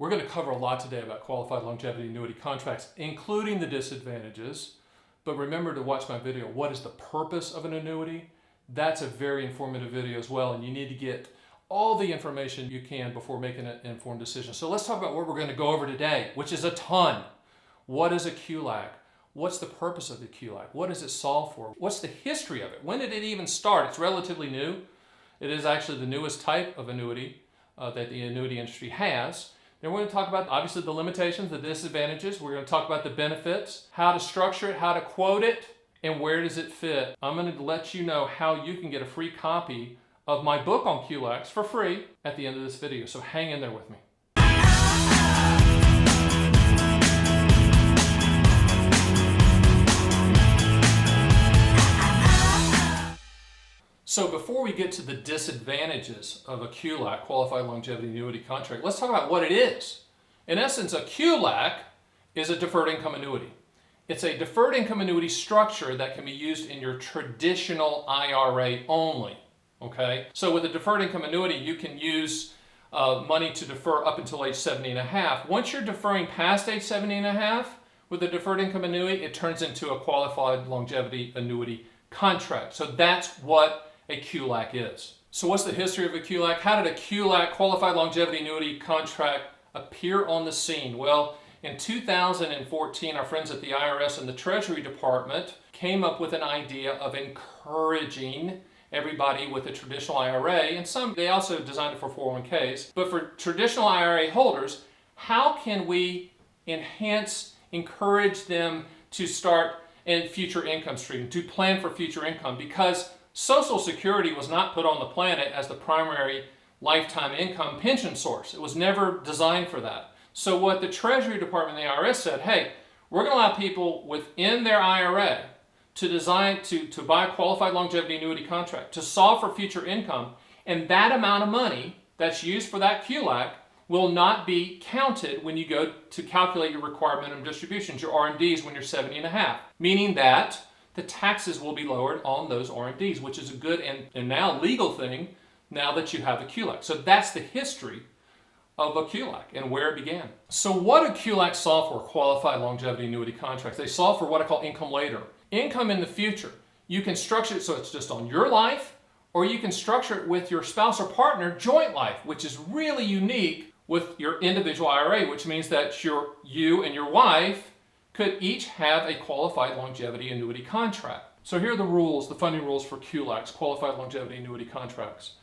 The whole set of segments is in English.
We're going to cover a lot today about qualified longevity annuity contracts, including the disadvantages. But remember to watch my video, what is the purpose of an annuity? That's a very informative video as well, and you need to get all the information you can before making an informed decision. So let's talk about what we're going to go over today, which is a ton. What is a QLAC? What's the purpose of the QLAC? What does it solve for? What's the history of it? When did it even start? It's relatively new. It is actually the newest type of annuity that the annuity industry has. Then we're going to talk about, obviously, the limitations, the disadvantages. We're going to talk about the benefits, how to structure it, how to quote it, and where does it fit. I'm going to let you know how you can get a free copy of my book on QLACs for free at the end of this video. So hang in there with me. So before we get to the disadvantages of a QLAC, Qualified Longevity Annuity Contract, let's talk about what it is. In essence, a QLAC is a deferred income annuity. It's a deferred income annuity structure that can be used in your traditional IRA only. Okay? So with a deferred income annuity, you can use money to defer up until age 70 and a half. Once you're deferring past age 70 and a half with a deferred income annuity, it turns into a Qualified Longevity Annuity Contract. So that's what a QLAC is. So what's the history of a QLAC? How did a QLAC, Qualified Longevity Annuity Contract, appear on the scene? Well, in 2014, our friends at the IRS and the Treasury Department came up with an idea of encouraging everybody with a traditional IRA, and they also designed it for 401ks, but for traditional IRA holders, how can we encourage them to start a future income stream, to plan for future income? Because Social Security was not put on the planet as the primary lifetime income pension source. It was never designed for that. So what the Treasury Department and the IRS said, hey, we're going to allow people within their IRA to buy a qualified longevity annuity contract to solve for future income, and that amount of money that's used for that QLAC will not be counted when you go to calculate your required minimum distributions, your RMDs, when you're 70 and a half, meaning that the taxes will be lowered on those RMDs, which is a good and now legal thing now that you have a QLAC. So that's the history of a QLAC and where it began. So what do QLAC solve for, qualified longevity annuity contracts? They solve for what I call income later. Income in the future. You can structure it so it's just on your life, or you can structure it with your spouse or partner joint life, which is really unique with your individual IRA, which means that you and your wife could each have a qualified longevity annuity contract. So here are the rules, the funding rules for QLACs, qualified longevity annuity contracts.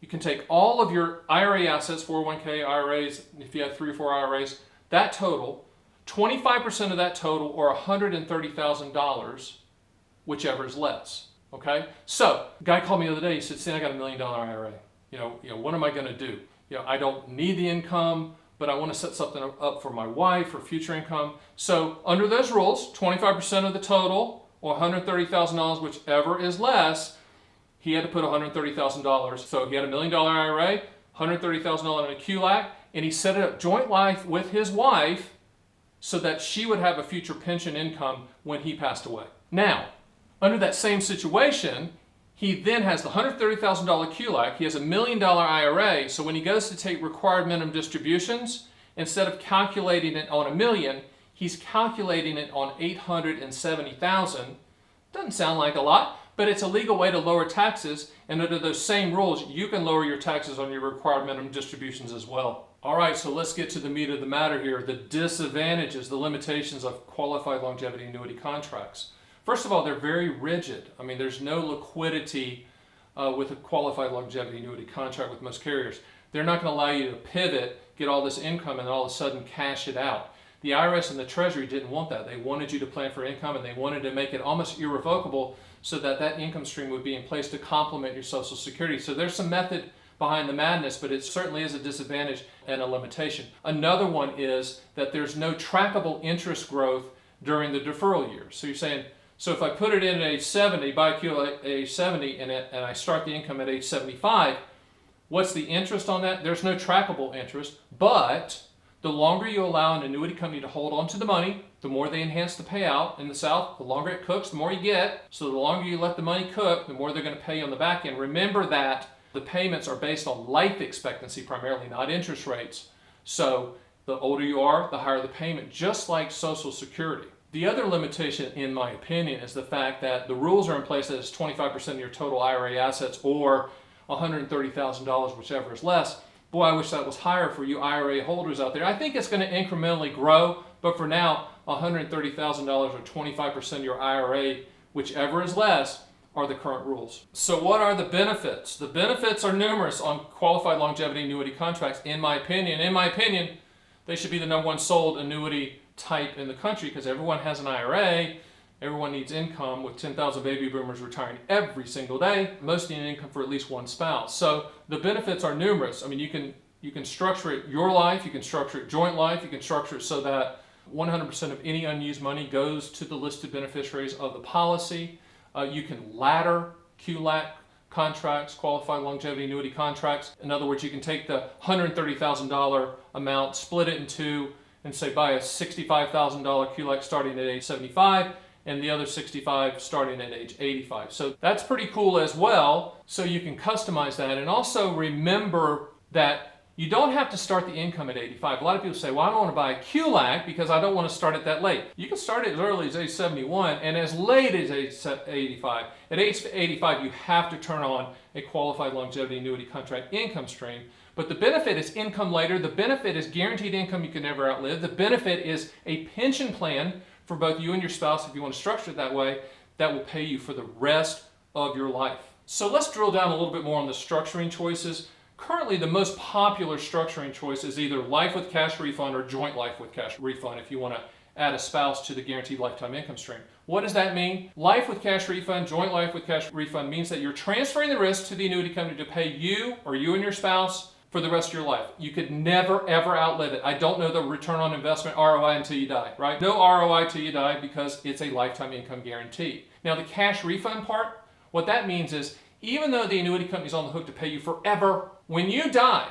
You can take all of your IRA assets, 401k, IRAs, if you have 3 or 4 IRAs, that total, 25% of that total, or $130,000, whichever is less. Okay? So, a guy called me the other day, he said, "Stan, I got $1 million IRA. What am I going to do? I don't need the income, but I want to set something up for my wife for future income." So under those rules, 25% of the total, or $130,000, whichever is less, he had to put $130,000. So he had $1 million IRA, $130,000 in a QLAC, and he set it up joint life with his wife so that she would have a future pension income when he passed away. Now, under that same situation, he then has the $130,000 QLAC, he has $1 million IRA, so when he goes to take required minimum distributions, instead of calculating it on $1 million, he's calculating it on $870,000. Doesn't sound like a lot, but it's a legal way to lower taxes, and under those same rules, you can lower your taxes on your required minimum distributions as well. All right, so let's get to the meat of the matter here, the disadvantages, the limitations of qualified longevity annuity contracts. First of all, they're very rigid. I mean, there's no liquidity with a qualified longevity annuity contract with most carriers. They're not going to allow you to pivot, get all this income, and all of a sudden cash it out. The IRS and the Treasury didn't want that. They wanted you to plan for income, and they wanted to make it almost irrevocable so that that income stream would be in place to complement your Social Security. So there's some method behind the madness, but it certainly is a disadvantage and a limitation. Another one is that there's no trackable interest growth during the deferral years. So you're saying, so if I put it in at age 70, buy a QLAC at age 70, and I start the income at age 75, what's the interest on that? There's no trackable interest, but the longer you allow an annuity company to hold on to the money, the more they enhance the payout. In the South, the longer it cooks, the more you get. So the longer you let the money cook, the more they're going to pay you on the back end. Remember that the payments are based on life expectancy primarily, not interest rates. So The older you are, the higher the payment, just like Social Security. The other limitation, in my opinion, is the fact that the rules are in place that it's 25% of your total IRA assets or $130,000, whichever is less. Boy, I wish that was higher for you IRA holders out there. I think it's going to incrementally grow, but for now, $130,000 or 25% of your IRA, whichever is less, are the current rules. So what are the benefits? The benefits are numerous on qualified longevity annuity contracts, in my opinion. In my opinion, they should be the #1 sold annuity type in the country because everyone has an IRA. Everyone needs income, with 10,000 baby boomers retiring every single day. Most need income for at least one spouse. So the benefits are numerous. I mean, you can structure it your life, you can structure it joint life, you can structure it so that 100% of any unused money goes to the listed beneficiaries of the policy. You can ladder QLAC contracts, qualified longevity annuity contracts. In other words, you can take the $130,000 amount, split it in two, and say buy a $65,000 QLAC starting at age 75 and the other 65 starting at age 85. So that's pretty cool as well. So you can customize that, and also remember that you don't have to start the income at 85. A lot of people say, well, I don't want to buy a QLAC because I don't want to start it that late. You can start it as early as age 71 and as late as age 85. At age 85, you have to turn on a qualified longevity annuity contract income stream. But the benefit is income later. The benefit is guaranteed income you can never outlive. The benefit is a pension plan for both you and your spouse, if you want to structure it that way, that will pay you for the rest of your life. So let's drill down a little bit more on the structuring choices. Currently, the most popular structuring choice is either life with cash refund or joint life with cash refund if you want to add a spouse to the guaranteed lifetime income stream. What does that mean? Life with cash refund, joint life with cash refund means that you're transferring the risk to the annuity company to pay you or you and your spouse for the rest of your life. You could never, ever outlive it. I don't know the return on investment ROI until you die, right? No ROI till you die because it's a lifetime income guarantee. Now, the cash refund part, what that means is even though the annuity company is on the hook to pay you forever, when you die,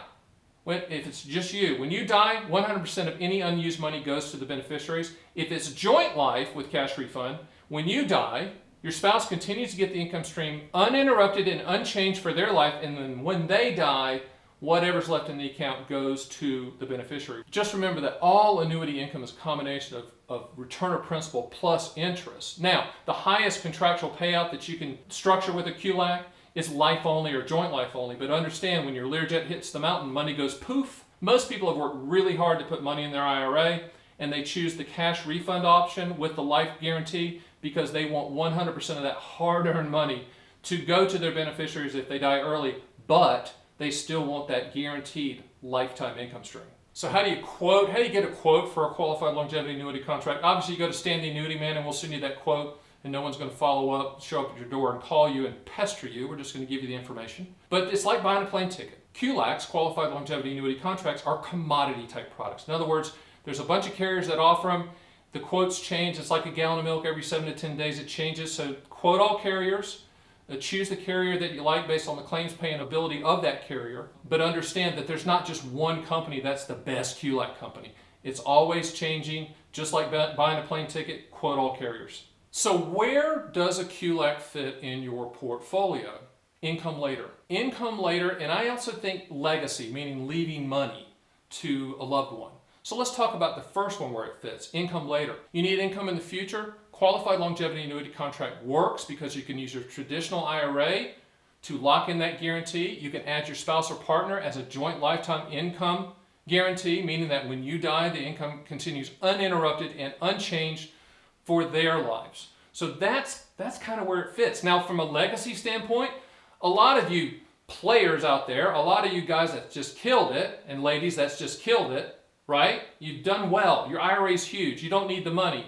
if it's just you, when you die, 100% of any unused money goes to the beneficiaries. If it's joint life with cash refund, when you die, your spouse continues to get the income stream uninterrupted and unchanged for their life, and then when they die, whatever's left in the account goes to the beneficiary. Just remember that all annuity income is a combination of return of principal plus interest. Now, the highest contractual payout that you can structure with a QLAC is life only or joint life only, but understand when your Learjet hits the mountain, money goes poof. Most people have worked really hard to put money in their IRA, and they choose the cash refund option with the life guarantee because they want 100% of that hard-earned money to go to their beneficiaries if they die early, but they still want that guaranteed lifetime income stream. So how do you get a quote for a qualified longevity annuity contract? Obviously, you go to Stand the Annuity Man and we'll send you that quote, and no one's going to follow up, show up at your door and call you and pester you. We're just going to give you the information. But it's like buying a plane ticket. QLACs, qualified longevity annuity contracts, are commodity type products. In other words, there's a bunch of carriers that offer them. The quotes change. It's like a gallon of milk. Every 7 to 10 days it changes. So quote all carriers. Choose the carrier that you like based on the claims paying ability of that carrier. But understand that there's not just one company that's the best QLAC company. It's always changing. Just like buying a plane ticket, quote all carriers. So where does a QLAC fit in your portfolio? Income later. Income later, and I also think legacy, meaning leaving money to a loved one. So let's talk about the first one where it fits, income later. You need income in the future? Qualified longevity annuity contract works because you can use your traditional IRA to lock in that guarantee. You can add your spouse or partner as a joint lifetime income guarantee, meaning that when you die, the income continues uninterrupted and unchanged for their lives. So that's kind of where it fits. Now, from a legacy standpoint, a lot of you players out there, a lot of you guys that just killed it, and ladies that's just killed it, right? You've done well. Your IRA is huge. You don't need the money.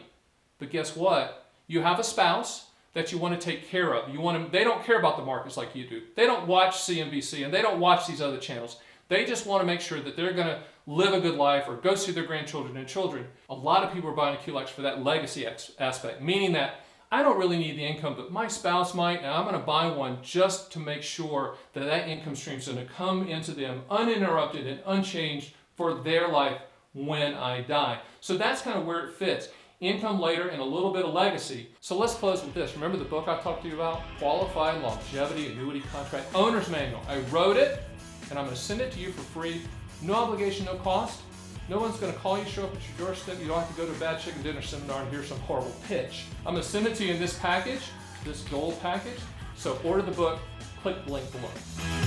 But guess what? You have a spouse that you want to take care of. They don't care about the markets like you do. They don't watch CNBC and they don't watch these other channels. They just want to make sure that they're going to live a good life or go see their grandchildren and children. A lot of people are buying QLACs for that legacy aspect, meaning that I don't really need the income, but my spouse might, and I'm going to buy one just to make sure that that income stream is going to come into them uninterrupted and unchanged for their life when I die. So that's kind of where it fits. Income later and a little bit of legacy. So let's close with this. Remember the book I talked to you about? Qualified Longevity Annuity Contract Owner's Manual. I wrote it, and I'm going to send it to you for free. No obligation, no cost. No one's going to call you, show up at your doorstep. You don't have to go to a bad chicken dinner seminar and hear some horrible pitch. I'm going to send it to you in this package, this gold package. So order the book, click the link below.